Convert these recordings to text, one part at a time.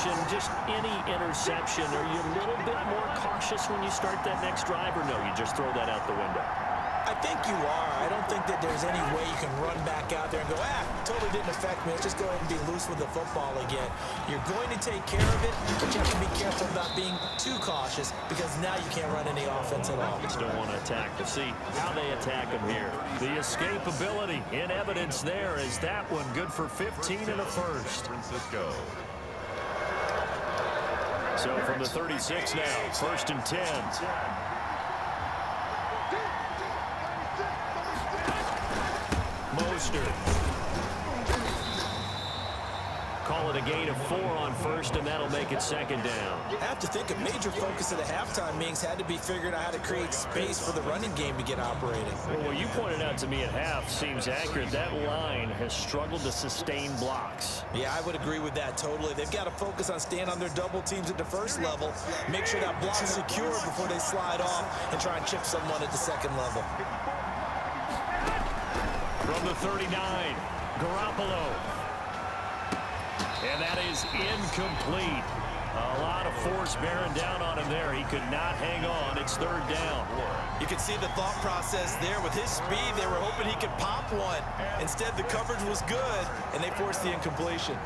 interception, just any interception, are you a little bit more cautious when you start that next drive, or no, you just throw that out the window? I think you are. I don't think that there's any way you can run back out there and go, totally didn't affect me. Let's just go ahead and be loose with the football again. You're going to take care of it, but you have to be careful about being too cautious because now you can't run any offense at all. You still want to attack. We'll see how they attack them here. The escapability in evidence there is that one good for 15 and a first. Francisco. So from the 36 now, 1st and 10. Call it a gain of 4 on first, and that'll make it 2nd down. I have to think a major focus of the halftime meetings had to be figuring out how to create space for the running game to get operating. Well, what you pointed out to me at half seems accurate. That line has struggled to sustain blocks. Yeah, I would agree with that totally. They've got to focus on staying on their double teams at the first level, make sure that block's secure before they slide off and try and chip someone at the 2nd level. From the 39, Garoppolo. And that is incomplete. A lot of force bearing down on him there. He could not hang on. It's 3rd down. You can see the thought process there. With his speed, they were hoping he could pop one. Instead, the coverage was good, and they forced the incompletion.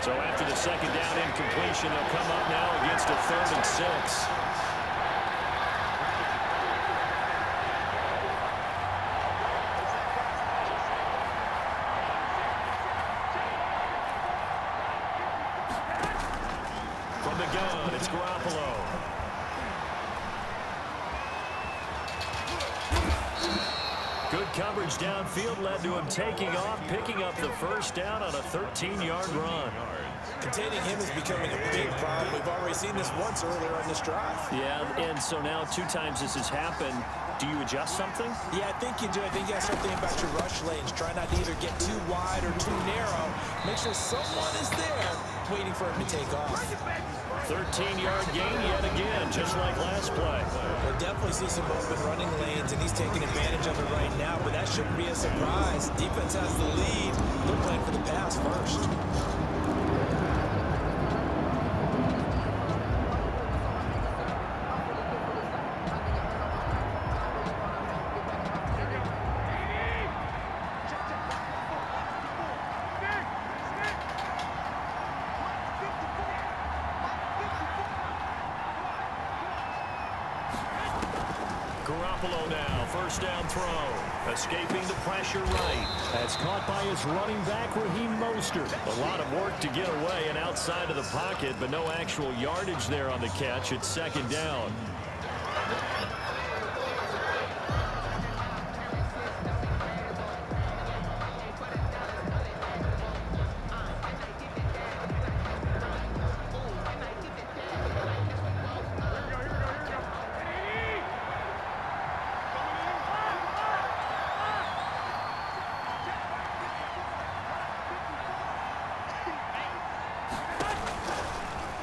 So after the 2nd down incompletion, they'll come up now against a 3rd and 6. From the gun, it's Garoppolo. Good coverage downfield led to him taking off, picking up the 1st down on a 13-yard run. Containing him is becoming a big problem. We've already seen this once earlier on this drive. Yeah, and so now 2 times this has happened. Do you adjust something? Yeah, I think you do. I think you got to start thinking about your rush lanes. Try not to either get too wide or too narrow. Make sure someone is there waiting for him to take off. 13-yard gain yet again, just like last play. We'll definitely see some open running lanes, and he's taking advantage of it right now, but that shouldn't be a surprise. Defense has the lead. They're playing for the pass first. Garoppolo now, 1st down throw. Escaping the pressure right. That's caught by his running back, Raheem Mostert. A lot of work to get away and outside of the pocket, but no actual yardage there on the catch. It's 2nd down.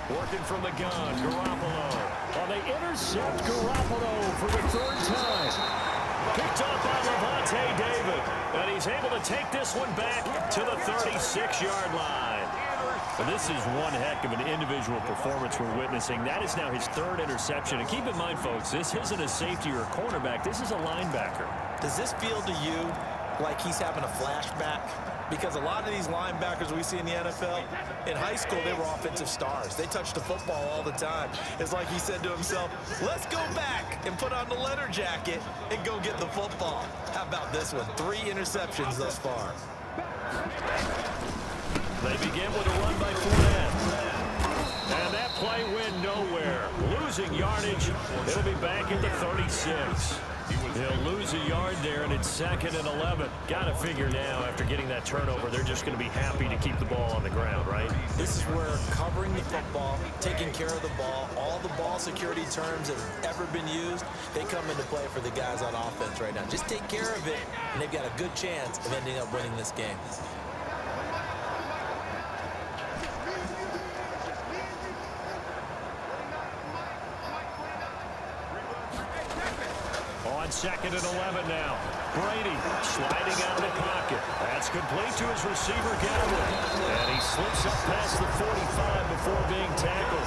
Working from the gun, Garoppolo. Oh, they intercept Garoppolo for the 3rd time. Picked up by Levante David. And he's able to take this one back to the 36-yard line. Well, this is one heck of an individual performance we're witnessing. That is now his 3rd interception. And keep in mind, folks, this isn't a safety or a cornerback. This is a linebacker. Does this feel to you like he's having a flashback? Because a lot of these linebackers we see in the NFL, in high school, they were offensive stars. They touched the football all the time. It's like he said to himself, let's go back and put on the letter jacket and go get the football. How about this one? 3 interceptions thus far. They begin with a run by Fournette. And that play went nowhere. Losing yardage. It'll be back at the 36. They'll lose a yard there, and it's 2nd and 11. Got to figure now, after getting that turnover, they're just going to be happy to keep the ball on the ground, right? This is where covering the football, taking care of the ball, all the ball security terms that have ever been used, they come into play for the guys on offense right now. Just take care of it, and they've got a good chance of ending up winning this game. On 2nd and 11 now. Brady sliding out of the pocket. That's complete to his receiver, Godwin. And he slips up past the 45 before being tackled.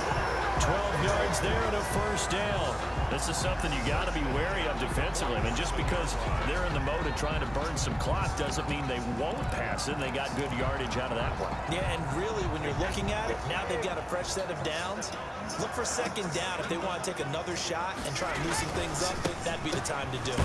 12 yards there and a first down. This is something you got to be wary of defensively. I mean, just because they're in the mode of trying to burn some clock doesn't mean they won't pass it. They got good yardage out of that one. Yeah, and really, when you're looking at it, now they've got a fresh set of downs. Look for 2nd down if they want to take another shot and try and loosen things up. That'd be the time to do it.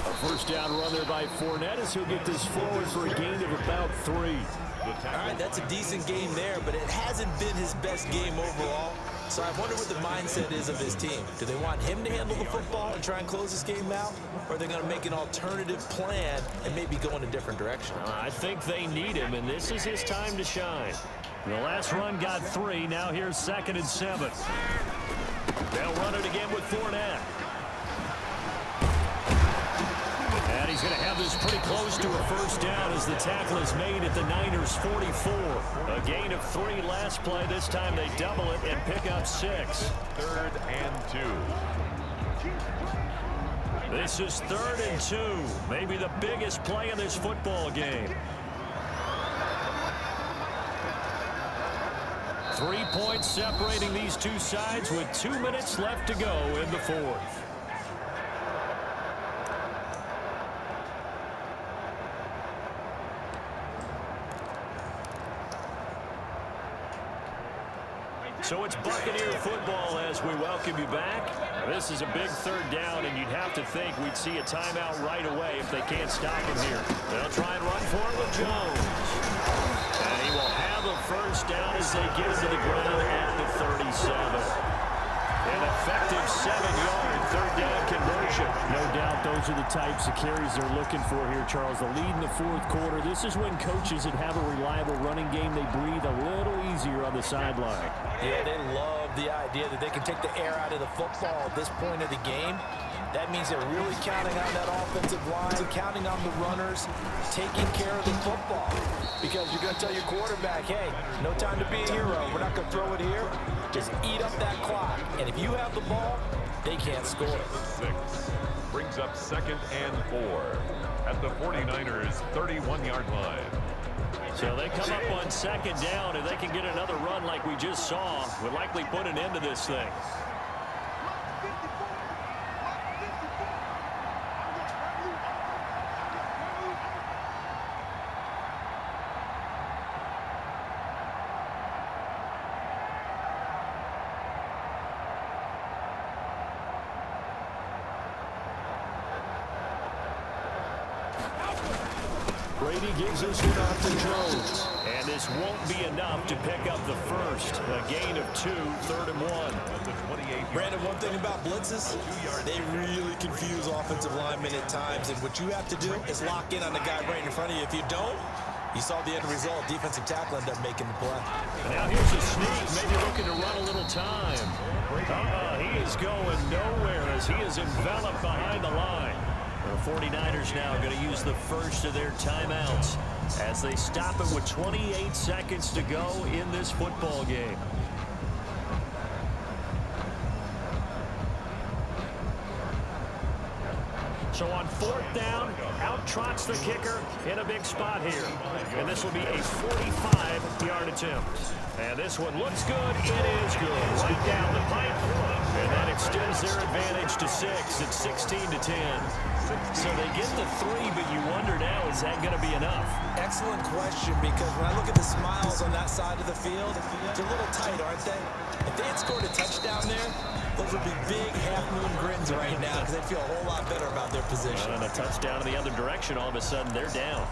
A first down run there by Fournette as he'll get this forward for a gain of about 3. All right, that's a decent game there, but it hasn't been his best game overall. So I wonder what the mindset is of his team. Do they want him to handle the football and try and close this game out? Or are they going to make an alternative plan and maybe go in a different direction? I think they need him, and this is his time to shine. The last run got 3. Now here's 2nd and 7. They'll run it again with Fournette. And he's going to have this pretty close to a first down as the tackle is made at the Niners' 44. A gain of 3 last play. This time they double it and pick up 6. 3rd and 2. This is 3rd and 2. Maybe the biggest play in this football game. 3 points separating these two sides with 2 minutes left to go in the 4th. So it's Buccaneer football as we welcome you back. This is a big 3rd down, and you'd have to think we'd see a timeout right away if they can't stop him here. They'll try and run for it with Jones. And he will have a first down as they get to the ground at the 37. An effective 7-yard 3rd down conversion. No doubt those are the types of carries they're looking for here, Charles. The lead in the 4th quarter. This is when coaches that have a reliable running game, they breathe a little easier on the sideline. Yeah, they love the idea that they can take the air out of the football at this point of the game. That means they're really counting on that offensive line, counting on the runners, taking care of the football. Because you're going to tell your quarterback, hey, no time to be a hero. We're not going to throw it here. Just eat up that clock. And if you have the ball, they can't score. 6 brings up 2nd and 4 at the 49ers' 31-yard line. So they come up on 2nd down, and they can get another run like we just saw. Would likely put an end to this thing. Brady gives this one off to Jones. And this won't be enough to pick up the first. A gain of 2, 3rd and 1. Brandon, one thing about blitzes, they really confuse offensive linemen at times. And what you have to do is lock in on the guy right in front of you. If you don't, you saw the end result. Defensive tackle ended up making the play. Now here's a sneak, maybe looking to run a little time. He is going nowhere as he is enveloped behind the line. The 49ers now going to use the first of their timeouts as they stop it with 28 seconds to go in this football game. So on 4th down, out trots the kicker in a big spot here. And this will be a 45-yard attempt. And this one looks good. It is good. Right down the pipe. And that extends their advantage to 6. It's 16-10. So they get the 3, but you wonder now, is that going to be enough? Excellent question, because when I look at the smiles on that side of the field, they're a little tight, aren't they? If they had scored a touchdown there, those would be big half-moon grins right now because they'd feel a whole lot better about their position. And a touchdown in the other direction, all of a sudden they're down.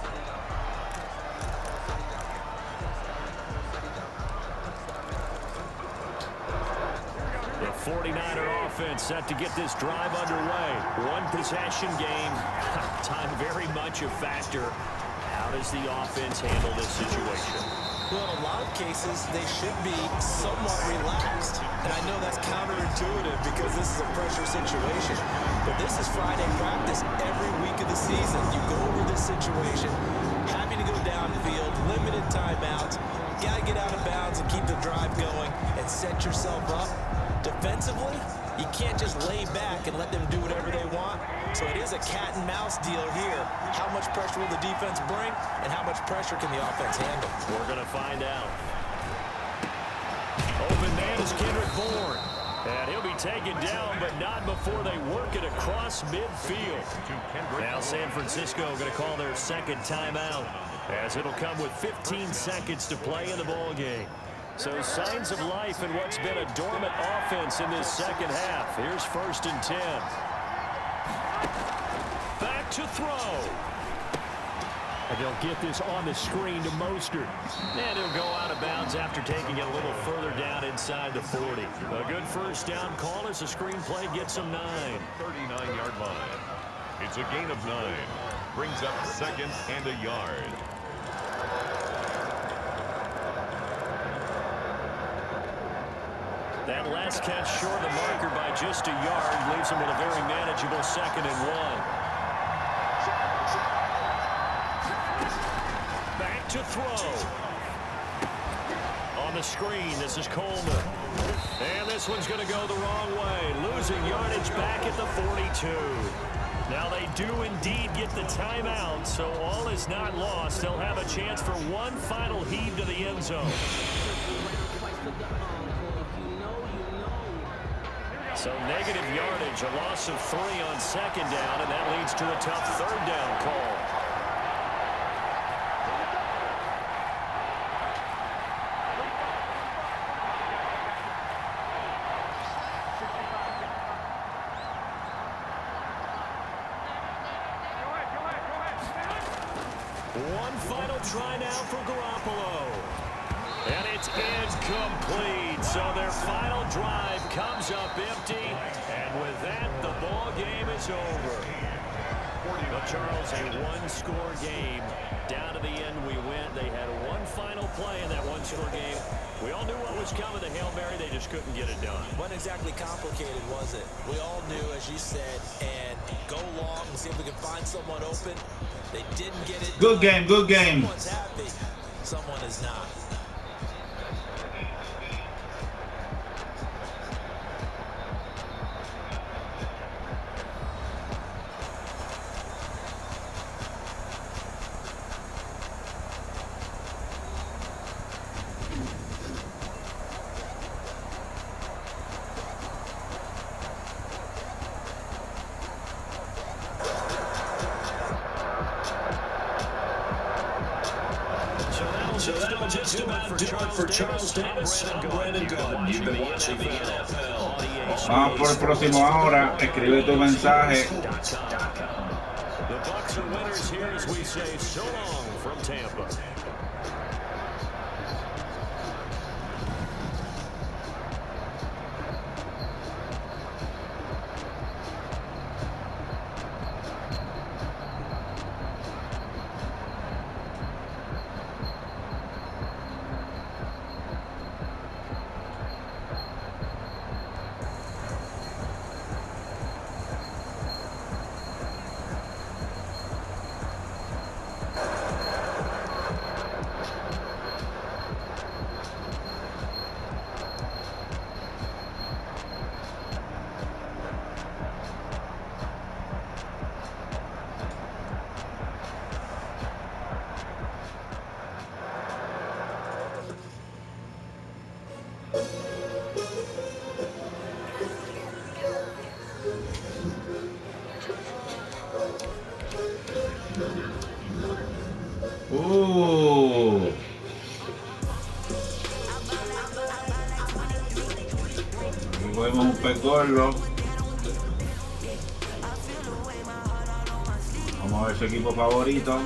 The 49er offense set to get this drive underway. One possession game. Time very much a factor. How does the offense handle this situation? Well, in a lot of cases, they should be somewhat relaxed. And I know that's counterintuitive because this is a pressure situation. But this is Friday practice every week of the season. You go over this situation, having to go downfield, limited timeouts, got to get out of bounds and keep the drive going and set yourself up. Defensively, you can't just lay back and let them do whatever they want. So it is a cat and mouse deal here. How much pressure will the defense bring, and how much pressure can the offense handle? We're going to find out. Open man is Kendrick Bourne. And he'll be taken down, but not before they work it across midfield. Now San Francisco going to call their second timeout, as it'll come with 15 seconds to play in the ball game. So signs of life in what's been a dormant offense in this second half. Here's 1st and 10. Back to throw. And they'll get this on the screen to Mostert. And he'll go out of bounds after taking it a little further down inside the 40. A good first down call as the screenplay gets them 9. 39-yard line. It's a gain of 9. Brings up 2nd and a yard. That last catch short of the marker by just a yard leaves him with a very manageable 2nd and 1. Back to throw. On the screen, this is Coleman. And this one's going to go the wrong way. Losing yardage back at the 42. Now they do indeed get the timeout, so all is not lost. They'll have a chance for one final heave to the end zone. So negative yardage, a loss of 3 on 2nd down, and that leads to a tough 3rd down call. One final try now for Garoppolo. And it's incomplete. So their final drive comes up empty. And with that, the ball game is over. But Charles, a one-score game. Down to the end we went. They had one final play in that one-score game. We all knew what was coming. The Hail Mary, they just couldn't get it done. Wasn't exactly complicated, was it? We all knew, as you said, and go long and see if we can find someone open. They didn't get it Good done. game, good game. Someone's happy. Someone is not. So that'll just about do it for Charles Davis. I'm Brandon Gordon. You've been watching the NFL. Vamos por el próximo ahora. Escribe tu mensaje. The Bucs are winners here as we say so long from Tampa. Aquí podemos un pez gordo. Vamos a ver su equipo favorito.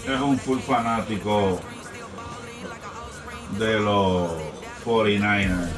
Es un full fanático de los 49ers.